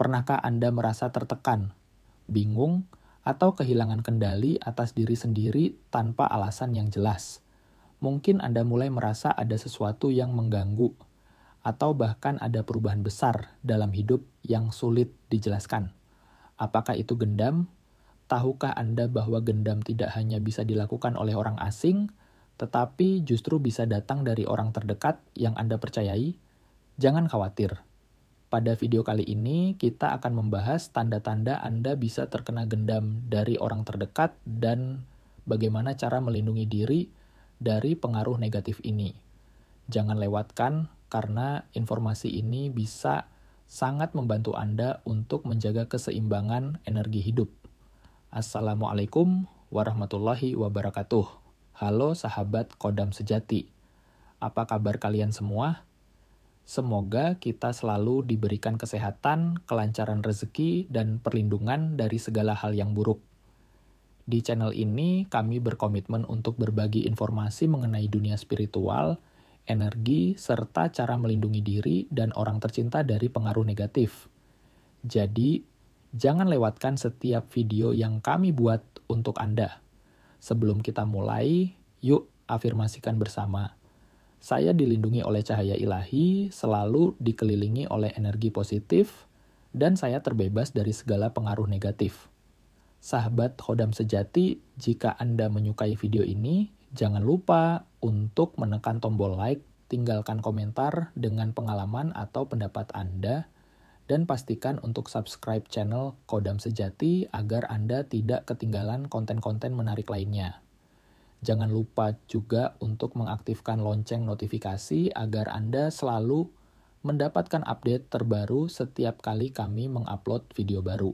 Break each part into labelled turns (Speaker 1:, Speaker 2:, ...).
Speaker 1: Pernahkah Anda merasa tertekan, bingung, atau kehilangan kendali atas diri sendiri tanpa alasan yang jelas? Mungkin Anda mulai merasa ada sesuatu yang mengganggu, atau bahkan ada perubahan besar dalam hidup yang sulit dijelaskan. Apakah itu gendam? Tahukah Anda bahwa gendam tidak hanya bisa dilakukan oleh orang asing, tetapi justru bisa datang dari orang terdekat yang Anda percayai? Jangan khawatir. Pada video kali ini, kita akan membahas tanda-tanda Anda bisa terkena gendam dari orang terdekat dan bagaimana cara melindungi diri dari pengaruh negatif ini. Jangan lewatkan, karena informasi ini bisa sangat membantu Anda untuk menjaga keseimbangan energi hidup. Assalamualaikum warahmatullahi wabarakatuh. Halo sahabat Kodam Sejati. Apa kabar kalian semua? Semoga kita selalu diberikan kesehatan, kelancaran rezeki, dan perlindungan dari segala hal yang buruk. Di channel ini, kami berkomitmen untuk berbagi informasi mengenai dunia spiritual, energi, serta cara melindungi diri dan orang tercinta dari pengaruh negatif. Jadi, jangan lewatkan setiap video yang kami buat untuk Anda. Sebelum kita mulai, yuk afirmasikan bersama. Saya dilindungi oleh cahaya ilahi, selalu dikelilingi oleh energi positif, dan saya terbebas dari segala pengaruh negatif. Sahabat Kodam Sejati, jika Anda menyukai video ini, jangan lupa untuk menekan tombol like, tinggalkan komentar dengan pengalaman atau pendapat Anda, dan pastikan untuk subscribe channel Kodam Sejati agar Anda tidak ketinggalan konten-konten menarik lainnya. Jangan lupa juga untuk mengaktifkan lonceng notifikasi agar Anda selalu mendapatkan update terbaru setiap kali kami mengupload video baru.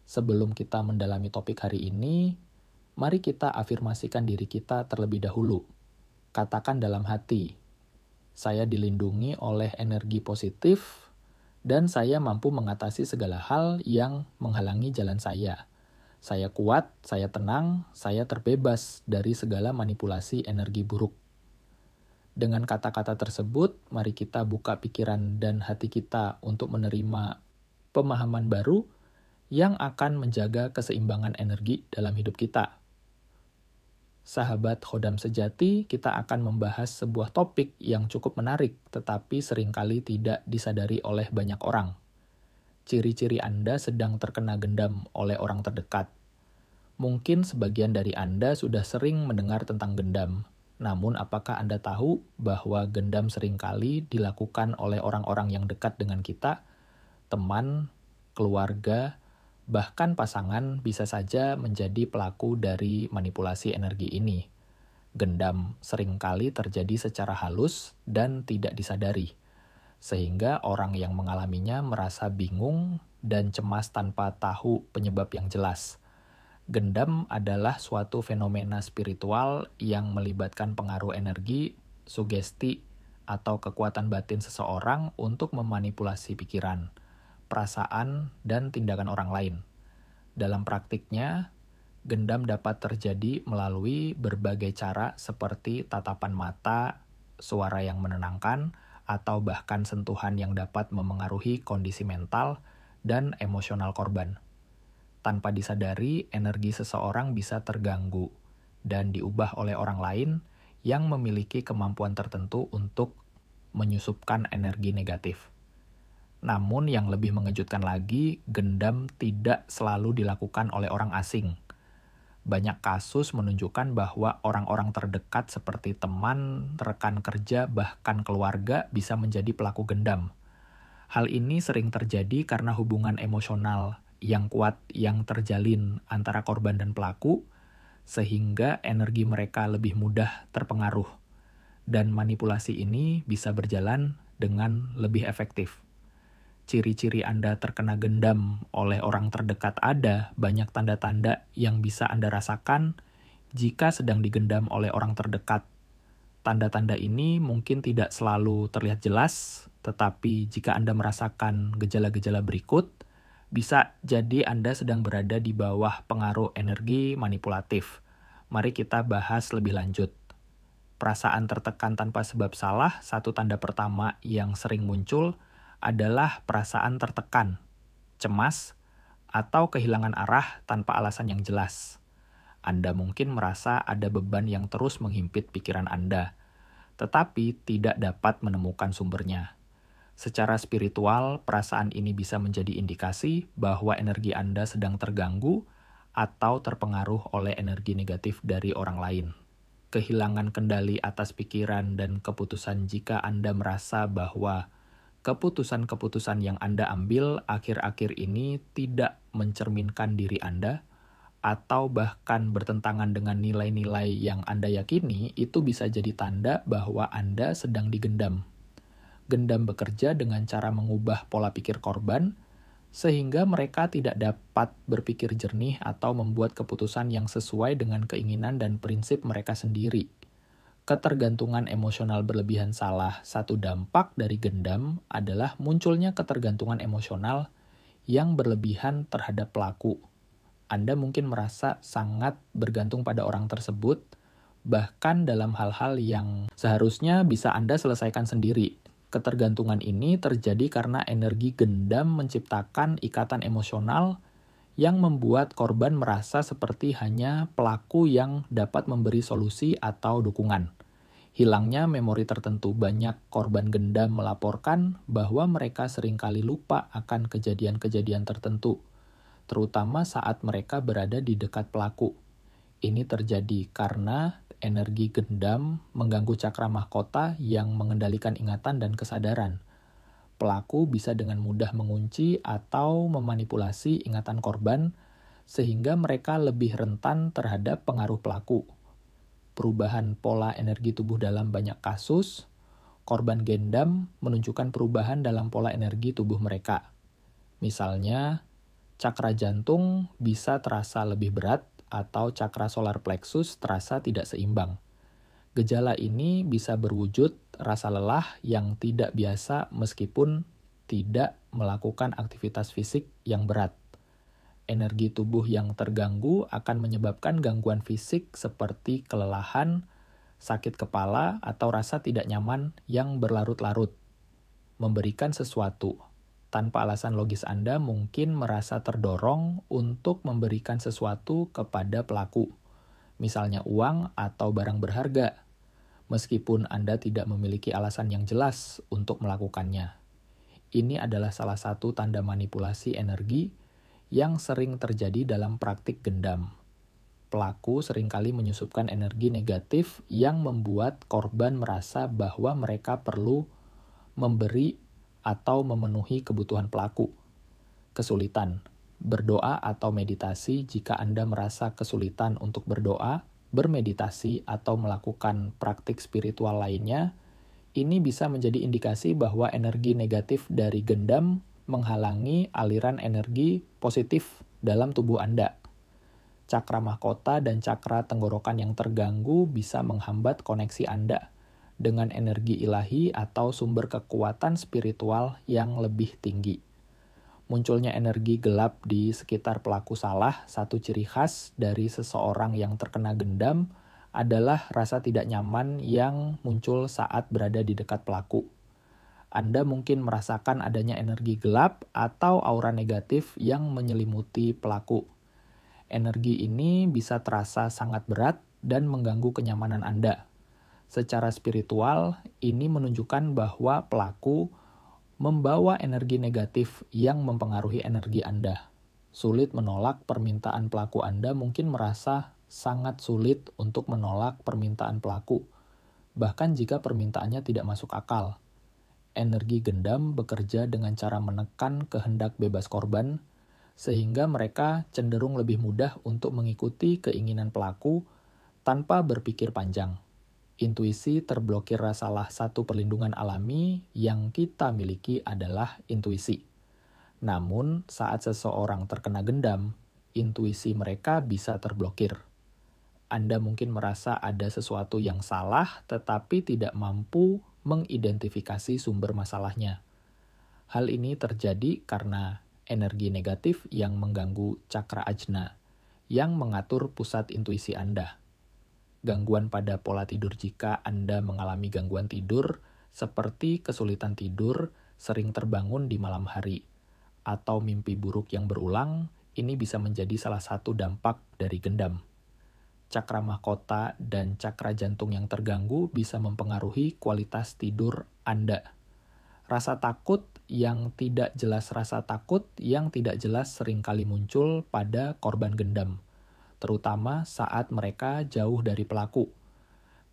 Speaker 1: Sebelum kita mendalami topik hari ini, mari kita afirmasikan diri kita terlebih dahulu. Katakan dalam hati, saya dilindungi oleh energi positif dan saya mampu mengatasi segala hal yang menghalangi jalan saya. Saya kuat, saya tenang, saya terbebas dari segala manipulasi energi buruk. Dengan kata-kata tersebut, mari kita buka pikiran dan hati kita untuk menerima pemahaman baru yang akan menjaga keseimbangan energi dalam hidup kita. Sahabat Kodam Sejati, kita akan membahas sebuah topik yang cukup menarik, tetapi seringkali tidak disadari oleh banyak orang. Ciri-ciri Anda sedang terkena gendam oleh orang terdekat. Mungkin sebagian dari Anda sudah sering mendengar tentang gendam. Namun apakah Anda tahu bahwa gendam seringkali dilakukan oleh orang-orang yang dekat dengan kita, teman, keluarga, bahkan pasangan bisa saja menjadi pelaku dari manipulasi energi ini. Gendam seringkali terjadi secara halus dan tidak disadari, sehingga orang yang mengalaminya merasa bingung dan cemas tanpa tahu penyebab yang jelas. Gendam adalah suatu fenomena spiritual yang melibatkan pengaruh energi, sugesti, atau kekuatan batin seseorang untuk memanipulasi pikiran, perasaan, dan tindakan orang lain. Dalam praktiknya, gendam dapat terjadi melalui berbagai cara seperti tatapan mata, suara yang menenangkan, atau bahkan sentuhan yang dapat memengaruhi kondisi mental dan emosional korban. Tanpa disadari, energi seseorang bisa terganggu dan diubah oleh orang lain yang memiliki kemampuan tertentu untuk menyusupkan energi negatif. Namun yang lebih mengejutkan lagi, gendam tidak selalu dilakukan oleh orang asing. Banyak kasus menunjukkan bahwa orang-orang terdekat seperti teman, rekan kerja, bahkan keluarga bisa menjadi pelaku gendam. Hal ini sering terjadi karena hubungan emosional yang kuat yang terjalin antara korban dan pelaku, sehingga energi mereka lebih mudah terpengaruh, dan manipulasi ini bisa berjalan dengan lebih efektif. Ciri-ciri Anda terkena gendam oleh orang terdekat ada banyak tanda-tanda yang bisa Anda rasakan jika sedang digendam oleh orang terdekat. Tanda-tanda ini mungkin tidak selalu terlihat jelas, tetapi jika Anda merasakan gejala-gejala berikut, bisa jadi Anda sedang berada di bawah pengaruh energi manipulatif. Mari kita bahas lebih lanjut. Perasaan tertekan tanpa sebab salah, satu tanda pertama yang sering muncul adalah perasaan tertekan. cemas, atau kehilangan arah tanpa alasan yang jelas. Anda mungkin merasa ada beban yang terus menghimpit pikiran Anda, tetapi tidak dapat menemukan sumbernya. Secara spiritual, perasaan ini bisa menjadi indikasi bahwa energi Anda sedang terganggu atau terpengaruh oleh energi negatif dari orang lain. Kehilangan kendali atas pikiran dan keputusan jika Anda merasa bahwa keputusan-keputusan yang Anda ambil akhir-akhir ini tidak mencerminkan diri Anda, atau bahkan bertentangan dengan nilai-nilai yang Anda yakini, itu bisa jadi tanda bahwa Anda sedang digendam. Gendam bekerja dengan cara mengubah pola pikir korban, sehingga mereka tidak dapat berpikir jernih atau membuat keputusan yang sesuai dengan keinginan dan prinsip mereka sendiri. Ketergantungan emosional berlebihan salah satu dampak dari gendam adalah munculnya ketergantungan emosional yang berlebihan terhadap pelaku. Anda mungkin merasa sangat bergantung pada orang tersebut, bahkan dalam hal-hal yang seharusnya bisa Anda selesaikan sendiri. Ketergantungan ini terjadi karena energi gendam menciptakan ikatan emosional yang membuat korban merasa seperti hanya pelaku yang dapat memberi solusi atau dukungan. Hilangnya memori tertentu, banyak korban gendam melaporkan bahwa mereka seringkali lupa akan kejadian-kejadian tertentu, terutama saat mereka berada di dekat pelaku. Ini terjadi karena energi gendam mengganggu cakra mahkota yang mengendalikan ingatan dan kesadaran. Pelaku bisa dengan mudah mengunci atau memanipulasi ingatan korban, sehingga mereka lebih rentan terhadap pengaruh pelaku. Perubahan pola energi tubuh dalam banyak kasus, korban gendam menunjukkan perubahan dalam pola energi tubuh mereka. Misalnya, cakra jantung bisa terasa lebih berat atau cakra solar plexus terasa tidak seimbang. Gejala ini bisa berwujud rasa lelah yang tidak biasa meskipun tidak melakukan aktivitas fisik yang berat. Energi tubuh yang terganggu akan menyebabkan gangguan fisik seperti kelelahan, sakit kepala, atau rasa tidak nyaman yang berlarut-larut. Memberikan sesuatu tanpa alasan logis Anda mungkin merasa terdorong untuk memberikan sesuatu kepada pelaku, misalnya uang atau barang berharga, meskipun Anda tidak memiliki alasan yang jelas untuk melakukannya. Ini adalah salah satu tanda manipulasi energi yang sering terjadi dalam praktik gendam. Pelaku seringkali menyusupkan energi negatif yang membuat korban merasa bahwa mereka perlu memberi atau memenuhi kebutuhan pelaku. Kesulitan berdoa atau meditasi. Jika Anda merasa kesulitan untuk berdoa, bermeditasi, atau melakukan praktik spiritual lainnya, ini bisa menjadi indikasi bahwa energi negatif dari gendam menghalangi aliran energi positif dalam tubuh Anda. Cakra mahkota dan cakra tenggorokan yang terganggu bisa menghambat koneksi Anda dengan energi ilahi atau sumber kekuatan spiritual yang lebih tinggi. Munculnya energi gelap di sekitar pelaku salah satu ciri khas dari seseorang yang terkena gendam adalah rasa tidak nyaman yang muncul saat berada di dekat pelaku. Anda mungkin merasakan adanya energi gelap atau aura negatif yang menyelimuti pelaku. Energi ini bisa terasa sangat berat dan mengganggu kenyamanan Anda. Secara spiritual, ini menunjukkan bahwa pelaku membawa energi negatif yang mempengaruhi energi Anda. Sulit menolak permintaan pelaku Anda mungkin merasa sangat sulit untuk menolak permintaan pelaku, bahkan jika permintaannya tidak masuk akal. Energi gendam bekerja dengan cara menekan kehendak bebas korban, sehingga mereka cenderung lebih mudah untuk mengikuti keinginan pelaku tanpa berpikir panjang. Intuisi terblokir. Salah satu perlindungan alami yang kita miliki adalah intuisi. Namun, saat seseorang terkena gendam, intuisi mereka bisa terblokir. Anda mungkin merasa ada sesuatu yang salah, tetapi tidak mampu mengidentifikasi sumber masalahnya. Hal ini terjadi karena energi negatif yang mengganggu cakra ajna, yang mengatur pusat intuisi Anda. Gangguan pada pola tidur. Jika Anda mengalami gangguan tidur, seperti kesulitan tidur, sering terbangun di malam hari, atau mimpi buruk yang berulang, ini bisa menjadi salah satu dampak dari gendam. Cakra mahkota dan cakra jantung yang terganggu bisa mempengaruhi kualitas tidur Anda. Rasa takut yang tidak jelas seringkali muncul pada korban gendam, terutama saat mereka jauh dari pelaku.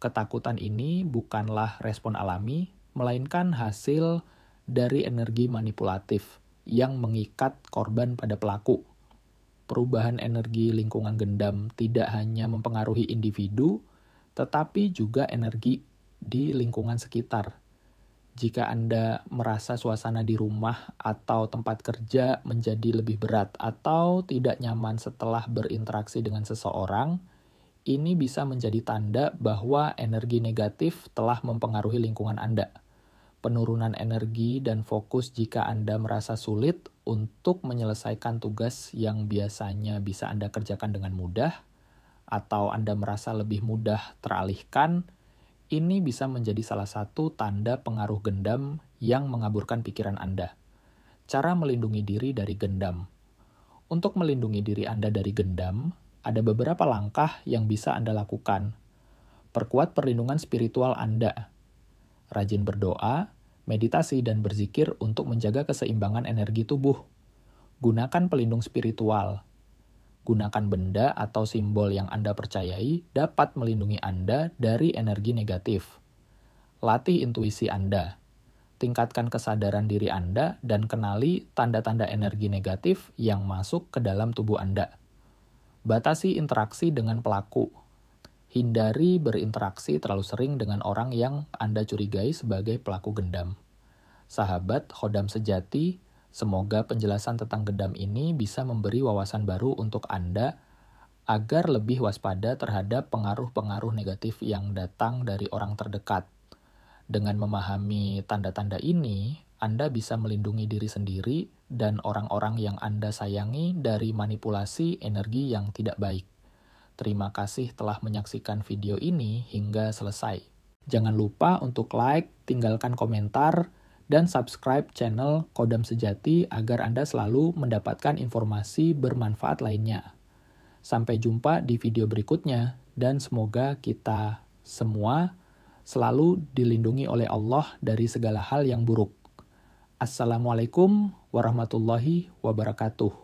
Speaker 1: Ketakutan ini bukanlah respon alami, melainkan hasil dari energi manipulatif yang mengikat korban pada pelaku. Perubahan energi lingkungan gendam tidak hanya mempengaruhi individu, tetapi juga energi di lingkungan sekitar. Jika Anda merasa suasana di rumah atau tempat kerja menjadi lebih berat atau tidak nyaman setelah berinteraksi dengan seseorang, ini bisa menjadi tanda bahwa energi negatif telah mempengaruhi lingkungan Anda. Penurunan energi dan fokus jika Anda merasa sulit untuk menyelesaikan tugas yang biasanya bisa Anda kerjakan dengan mudah, atau Anda merasa lebih mudah teralihkan, ini bisa menjadi salah satu tanda pengaruh gendam yang mengaburkan pikiran Anda. Cara melindungi diri dari gendam. Untuk melindungi diri Anda dari gendam, ada beberapa langkah yang bisa Anda lakukan. Perkuat perlindungan spiritual Anda. Rajin berdoa, meditasi, dan berzikir untuk menjaga keseimbangan energi tubuh. Gunakan pelindung spiritual. Gunakan benda atau simbol yang Anda percayai dapat melindungi Anda dari energi negatif. Latih intuisi Anda. Tingkatkan kesadaran diri Anda dan kenali tanda-tanda energi negatif yang masuk ke dalam tubuh Anda. Batasi interaksi dengan pelaku. Hindari berinteraksi terlalu sering dengan orang yang Anda curigai sebagai pelaku gendam. Sahabat Khodam sejati, semoga penjelasan tentang gendam ini bisa memberi wawasan baru untuk Anda agar lebih waspada terhadap pengaruh-pengaruh negatif yang datang dari orang terdekat. Dengan memahami tanda-tanda ini, Anda bisa melindungi diri sendiri dan orang-orang yang Anda sayangi dari manipulasi energi yang tidak baik. Terima kasih telah menyaksikan video ini hingga selesai. Jangan lupa untuk like, tinggalkan komentar, dan subscribe channel Khodam Sejati agar Anda selalu mendapatkan informasi bermanfaat lainnya. Sampai jumpa di video berikutnya, dan semoga kita semua selalu dilindungi oleh Allah dari segala hal yang buruk. Assalamualaikum warahmatullahi wabarakatuh.